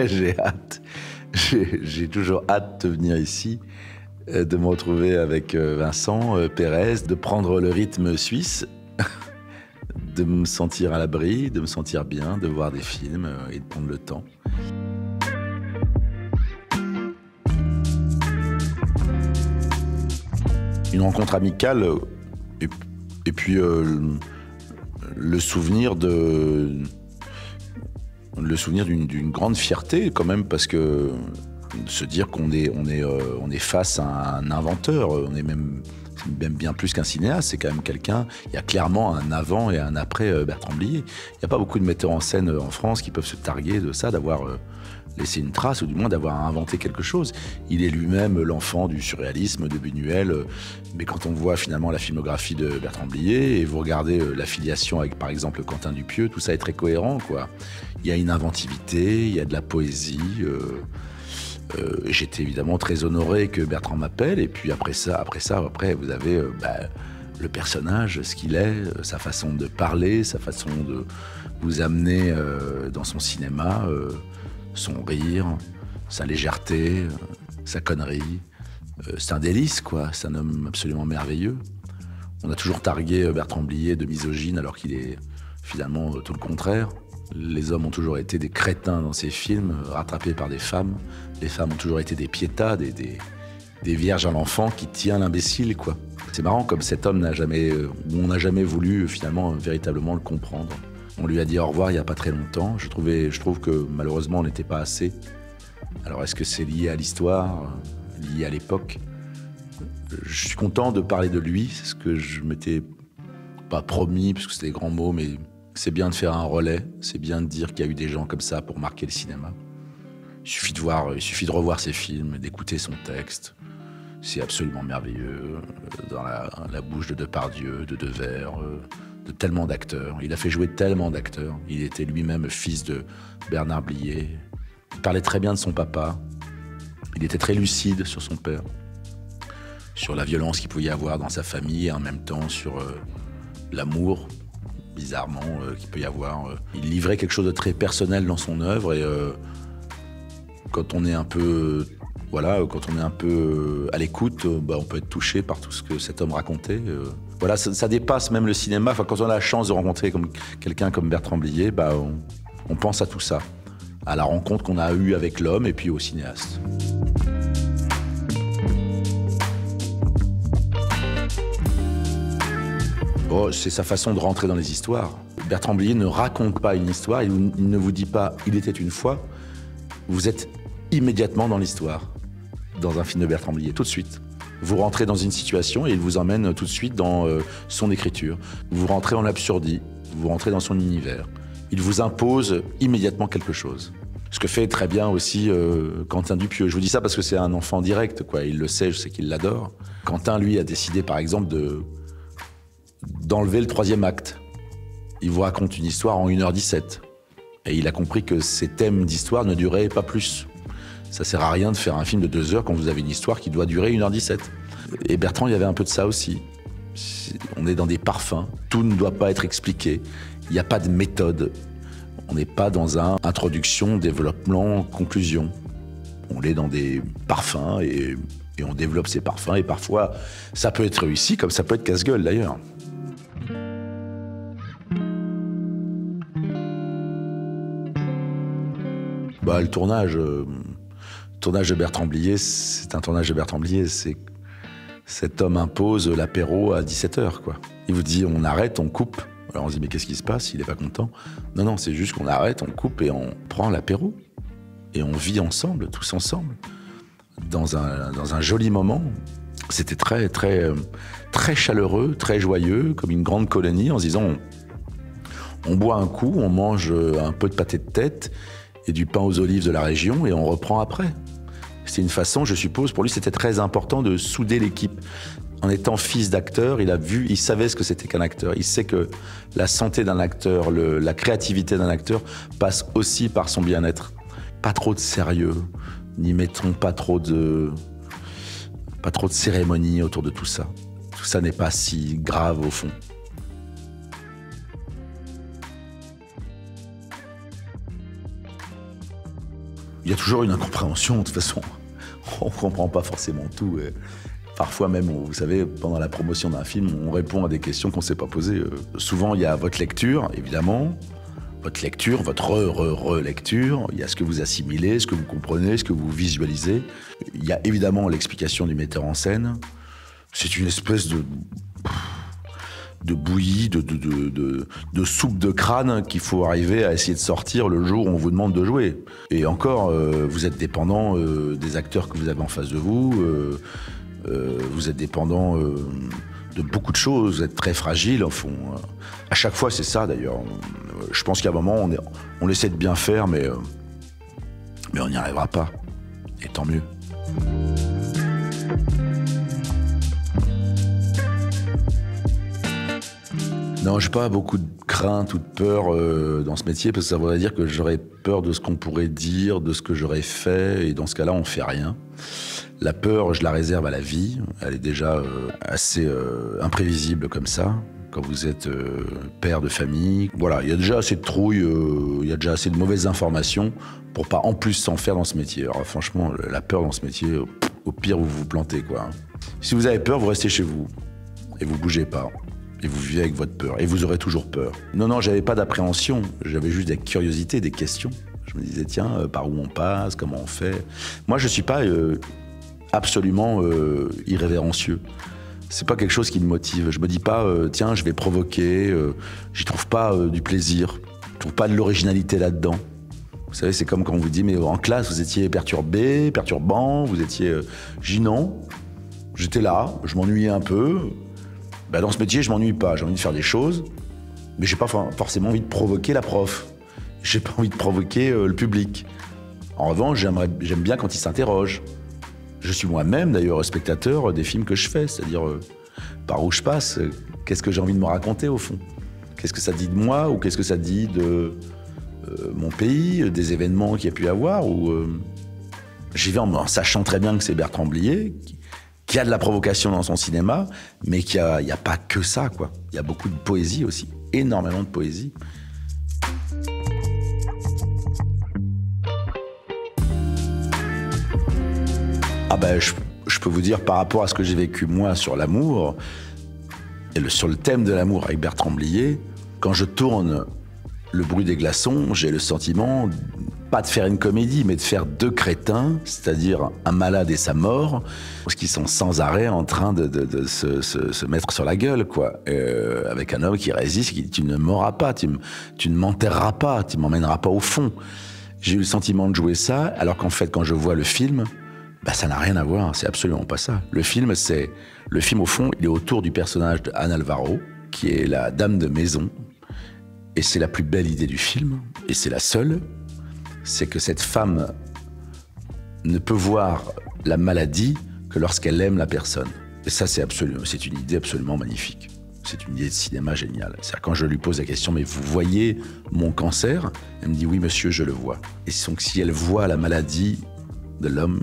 J'ai hâte. J'ai toujours hâte de venir ici, de me retrouver avec Vincent Pérez, de prendre le rythme suisse, de me sentir à l'abri, de me sentir bien, de voir des films et de prendre le temps. Une rencontre amicale et puis le souvenir d'une grande fierté quand même, parce que de se dire qu'on est face à un inventeur, on est même bien plus qu'un cinéaste, c'est quand même quelqu'un. Il y a clairement un avant et un après Bertrand Blier. Il n'y a pas beaucoup de metteurs en scène en France qui peuvent se targuer de ça, d'avoir laissé une trace, ou du moins d'avoir inventé quelque chose. Il est lui-même l'enfant du surréalisme, de Buñuel, mais quand on voit finalement la filmographie de Bertrand Blier, et vous regardez l'affiliation avec par exemple Quentin Dupieux, tout ça est très cohérent, quoi. Il y a une inventivité, il y a de la poésie. J'étais évidemment très honoré que Bertrand m'appelle, et puis après vous avez le personnage, ce qu'il est, sa façon de parler, sa façon de vous amener dans son cinéma, son rire, sa légèreté, sa connerie. C'est un délice, quoi. C'est un homme absolument merveilleux. On a toujours targué Bertrand Blier de misogyne, alors qu'il est finalement tout le contraire. Les hommes ont toujours été des crétins dans ces films, rattrapés par des femmes. Les femmes ont toujours été des piétas, des vierges à l'enfant qui tient l'imbécile, quoi. C'est marrant comme cet homme on n'a jamais voulu finalement véritablement le comprendre. On lui a dit au revoir il n'y a pas très longtemps. Je trouve que malheureusement on n'était pas assez. Alors est-ce que c'est lié à l'histoire, lié à l'époque? Je suis content de parler de lui, c'est ce que je m'étais pas promis, parce que c'était des grands mots, mais c'est bien de faire un relais, c'est bien de dire qu'il y a eu des gens comme ça pour marquer le cinéma. Il suffit de revoir ses films, d'écouter son texte. C'est absolument merveilleux, dans la bouche de Depardieu, de Devers, de tellement d'acteurs. Il a fait jouer tellement d'acteurs. Il était lui-même fils de Bernard Blier. Il parlait très bien de son papa. Il était très lucide sur son père, sur la violence qu'il pouvait y avoir dans sa famille, et en même temps sur l'amour, bizarrement, qu'il peut y avoir. Il livrait quelque chose de très personnel dans son œuvre, et quand on est un peu à l'écoute, on peut être touché par tout ce que cet homme racontait. Ça dépasse même le cinéma. Enfin, quand on a la chance de rencontrer quelqu'un comme Bertrand Blier, on pense à tout ça, à la rencontre qu'on a eue avec l'homme et puis au cinéaste. C'est sa façon de rentrer dans les histoires. Bertrand Blier ne raconte pas une histoire, il ne vous dit pas « il était une fois ». Vous êtes immédiatement dans l'histoire, dans un film de Bertrand Blier, tout de suite. Vous rentrez dans une situation et il vous emmène tout de suite dans son écriture. Vous rentrez en absurdie, vous rentrez dans son univers. Il vous impose immédiatement quelque chose. Ce que fait très bien aussi Quentin Dupieux. Je vous dis ça parce que c'est un enfant direct, quoi. Il le sait, je sais qu'il l'adore. Quentin, lui, a décidé, par exemple, d'enlever le 3e acte. Il vous raconte une histoire en 1h17. Et il a compris que ces thèmes d'histoire ne duraient pas plus. Ça sert à rien de faire un film de 2 heures quand vous avez une histoire qui doit durer 1h17. Et Bertrand, il y avait un peu de ça aussi. On est dans des parfums. Tout ne doit pas être expliqué. Il n'y a pas de méthode. On n'est pas dans un introduction, développement, conclusion. On est dans des parfums et on développe ces parfums. Et parfois, ça peut être réussi, comme ça peut être casse-gueule d'ailleurs. Le tournage de Bertrand Blier, c'est un tournage de Bertrand Blier. Cet homme impose l'apéro à 17h, quoi. Il vous dit on arrête, on coupe. Alors on se dit mais qu'est-ce qui se passe? Il n'est pas content. Non, c'est juste qu'on arrête, on coupe et on prend l'apéro. Et on vit ensemble, tous ensemble, dans un joli moment. C'était très, très, très chaleureux, très joyeux, comme une grande colonie, en se disant on boit un coup, on mange un peu de pâté de tête et du pain aux olives de la région, et on reprend après. C'est une façon, je suppose, pour lui, c'était très important de souder l'équipe. En étant fils d'acteur, il savait ce que c'était qu'un acteur. Il sait que la santé d'un acteur, la créativité d'un acteur passe aussi par son bien-être. Pas trop de sérieux, n'y mettons pas trop de cérémonie autour de tout ça. Tout ça n'est pas si grave au fond. Il y a toujours une incompréhension, de toute façon. On ne comprend pas forcément tout. Parfois même, vous savez, pendant la promotion d'un film, on répond à des questions qu'on ne s'est pas posées. Souvent, il y a votre lecture, évidemment. Votre lecture, votre relecture. Il y a ce que vous assimilez, ce que vous comprenez, ce que vous visualisez. Il y a évidemment l'explication du metteur en scène. C'est une espèce de bouillie, de soupe de crâne qu'il faut arriver à essayer de sortir le jour où on vous demande de jouer. Et encore, vous êtes dépendant des acteurs que vous avez en face de vous, vous êtes dépendant de beaucoup de choses, vous êtes très fragile, au fond. À chaque fois, c'est ça, d'ailleurs. Je pense qu'à un moment, on essaie de bien faire, mais on n'y arrivera pas. Et tant mieux. Non, j'ai pas beaucoup de crainte ou de peur dans ce métier, parce que ça voudrait dire que j'aurais peur de ce qu'on pourrait dire, de ce que j'aurais fait, et dans ce cas-là, on fait rien. La peur, je la réserve à la vie. Elle est déjà assez imprévisible comme ça, quand vous êtes père de famille. Voilà, il y a déjà assez de trouille, il y a déjà assez de mauvaises informations pour pas en plus s'en faire dans ce métier. Alors franchement, la peur dans ce métier, au pire, vous vous plantez, quoi. Si vous avez peur, vous restez chez vous, et vous bougez pas. Et vous vivez avec votre peur. Et vous aurez toujours peur. Non, j'avais pas d'appréhension. J'avais juste des curiosités, des questions. Je me disais, tiens, par où on passe, comment on fait. Moi, je suis pas absolument irrévérencieux. C'est pas quelque chose qui me motive. Je me dis pas, tiens, je vais provoquer. J'y trouve pas du plaisir. Je trouve pas de l'originalité là-dedans. Vous savez, c'est comme quand on vous dit, mais en classe, vous étiez perturbé, perturbant, vous étiez gênant. J'étais là, je m'ennuyais un peu. Ben dans ce métier, je m'ennuie pas. J'ai envie de faire des choses, mais j'ai pas forcément envie de provoquer la prof. J'ai pas envie de provoquer le public. En revanche, j'aime bien quand ils s'interrogent. Je suis moi-même, d'ailleurs, spectateur des films que je fais, c'est-à-dire par où je passe, qu'est-ce que j'ai envie de me raconter, au fond. Qu'est-ce que ça dit de moi, ou qu'est-ce que ça dit de mon pays, des événements qu'il y a pu y avoir, ou j'y vais en sachant très bien que c'est Bertrand Blier, qui a de la provocation dans son cinéma, mais qu'il n'y a pas que ça, quoi. Il y a beaucoup de poésie aussi, énormément de poésie. Ah ben, je peux vous dire, par rapport à ce que j'ai vécu moi sur l'amour, et sur le thème de l'amour avec Bertrand Blier, quand je tourne Le bruit des glaçons, j'ai le sentiment, pas de faire une comédie, mais de faire deux crétins, c'est-à-dire un malade et sa mort, qui sont sans arrêt en train de se mettre sur la gueule, quoi. Avec un homme qui résiste, qui dit « tu ne m'auras pas, tu ne m'enterreras pas, tu m'emmèneras pas au fond ». J'ai eu le sentiment de jouer ça, alors qu'en fait, quand je vois le film, bah, ça n'a rien à voir, c'est absolument pas ça. Le film, au fond, il est autour du personnage de Anne Alvaro, qui est la dame de maison, et c'est la plus belle idée du film, et c'est la seule, c'est que cette femme ne peut voir la maladie que lorsqu'elle aime la personne. Et ça, c'est une idée absolument magnifique. C'est une idée de cinéma géniale. C'est-à-dire, quand je lui pose la question, mais vous voyez mon cancer? Elle me dit, oui, monsieur, je le vois. Et donc, si elle voit la maladie de l'homme,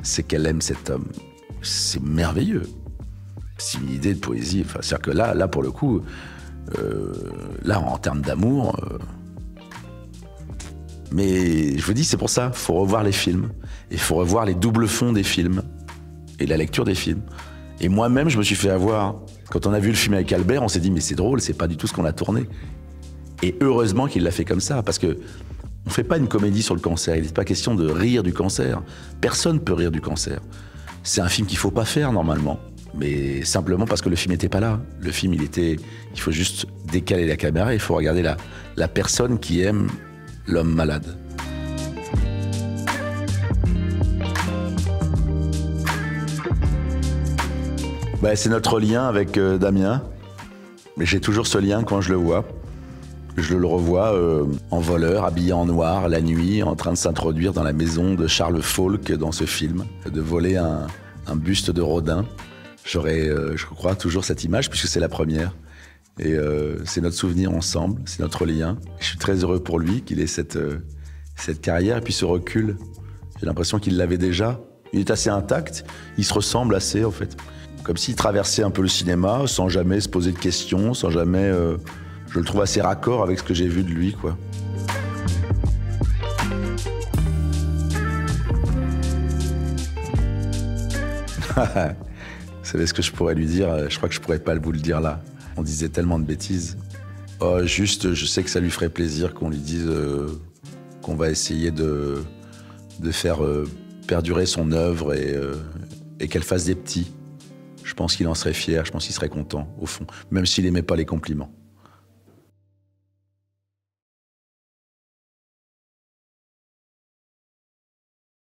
c'est qu'elle aime cet homme. C'est merveilleux. C'est une idée de poésie. Enfin, c'est-à-dire que là, pour le coup, là, en termes d'amour... Mais je vous dis, c'est pour ça, il faut revoir les films. Il faut revoir les doubles fonds des films et la lecture des films. Et moi-même, je me suis fait avoir. Quand on a vu le film avec Albert, on s'est dit, mais c'est drôle, c'est pas du tout ce qu'on a tourné. Et heureusement qu'il l'a fait comme ça, parce que on fait pas une comédie sur le cancer. Il n'est pas question de rire du cancer. Personne peut rire du cancer. C'est un film qu'il faut pas faire normalement. Mais simplement parce que le film n'était pas là. Le film, il faut juste décaler la caméra, il faut regarder la personne qui aime l'homme malade. Ben, c'est notre lien avec Damien. Mais j'ai toujours ce lien quand je le vois. Je le revois en voleur, habillé en noir, la nuit, en train de s'introduire dans la maison de Charles Falk dans ce film, de voler un buste de Rodin. J'aurai, je crois, toujours cette image, puisque c'est la première. Et c'est notre souvenir ensemble, c'est notre lien. Je suis très heureux pour lui qu'il ait cette carrière et puis ce recul. J'ai l'impression qu'il l'avait déjà. Il est assez intact, il se ressemble assez en fait. Comme s'il traversait un peu le cinéma sans jamais se poser de questions, sans jamais... je le trouve assez raccord avec ce que j'ai vu de lui, quoi. Vous savez ce que je pourrais lui dire? Je crois que je pourrais pas vous le dire là. On disait tellement de bêtises. Oh, juste, je sais que ça lui ferait plaisir qu'on lui dise qu'on va essayer de faire perdurer son œuvre et qu'elle fasse des petits. Je pense qu'il en serait fier, je pense qu'il serait content, au fond, même s'il aimait pas les compliments.